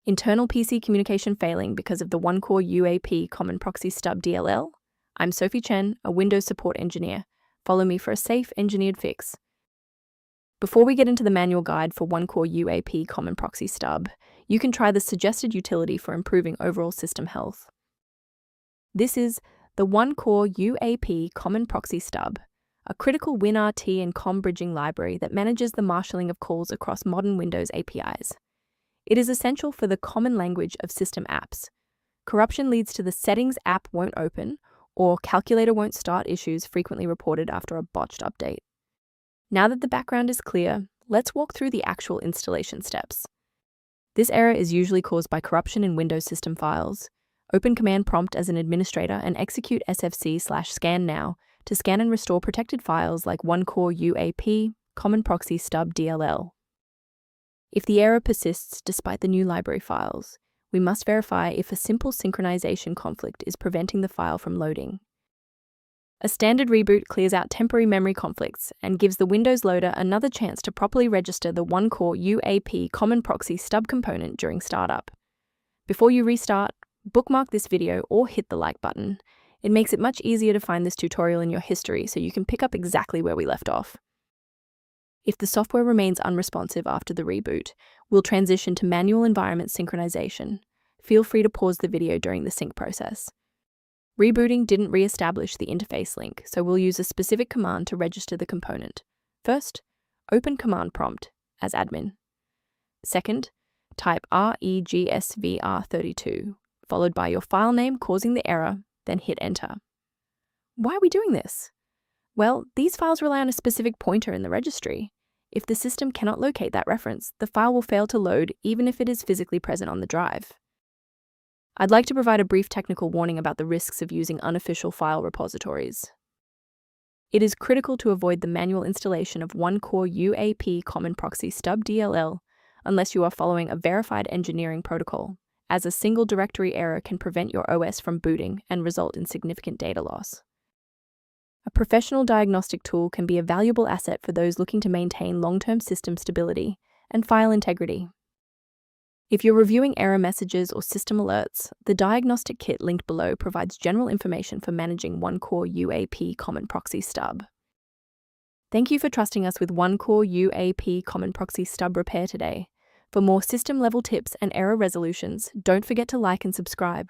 Internal PC communication failing because of the Onecoreuapcommonproxystub.dll. Common Proxy Stub DLL. I'm Sophie Chen, a Windows support engineer. Follow me for a safe, engineered fix. Before we get into the manual guide for Onecoreuapcommonproxystub Common Proxy Stub, you can try the suggested utility for improving overall system health. This is the Onecoreuapcommonproxystub Common Proxy Stub, a critical WinRT and COM bridging library that manages the marshaling of calls across modern Windows APIs. It is essential for the common language of system apps. Corruption leads to the settings app won't open or calculator won't start issues frequently reported after a botched update. Now that the background is clear, let's walk through the actual installation steps. This error is usually caused by corruption in Windows system files. Open Command Prompt as an administrator and execute sfc/scan now to scan and restore protected files like Onecoreuapcommonproxystub Common Proxy Stub DLL. If the error persists despite the new library files, we must verify if a simple synchronization conflict is preventing the file from loading. A standard reboot clears out temporary memory conflicts and gives the Windows loader another chance to properly register the Onecoreuapcommonproxystub Common Proxy Stub component during startup. Before you restart, bookmark this video or hit the like button. It makes it much easier to find this tutorial in your history so you can pick up exactly where we left off. If the software remains unresponsive after the reboot, we'll transition to manual environment synchronization. Feel free to pause the video during the sync process. Rebooting didn't re-establish the interface link, so we'll use a specific command to register the component. First, open Command Prompt as admin. Second, type regsvr32, followed by your file name causing the error, then hit enter. Why are we doing this? Well, these files rely on a specific pointer in the registry. If the system cannot locate that reference, the file will fail to load even if it is physically present on the drive. I'd like to provide a brief technical warning about the risks of using unofficial file repositories. It is critical to avoid the manual installation of Onecoreuapcommonproxystub Common Proxy Stub DLL unless you are following a verified engineering protocol, as a single directory error can prevent your OS from booting and result in significant data loss. A professional diagnostic tool can be a valuable asset for those looking to maintain long-term system stability and file integrity. If you're reviewing error messages or system alerts, the diagnostic kit linked below provides general information for managing Onecoreuapcommonproxystub Common Proxy Stub. Thank you for trusting us with Onecoreuapcommonproxystub Common Proxy Stub repair today. For more system-level tips and error resolutions, don't forget to like and subscribe.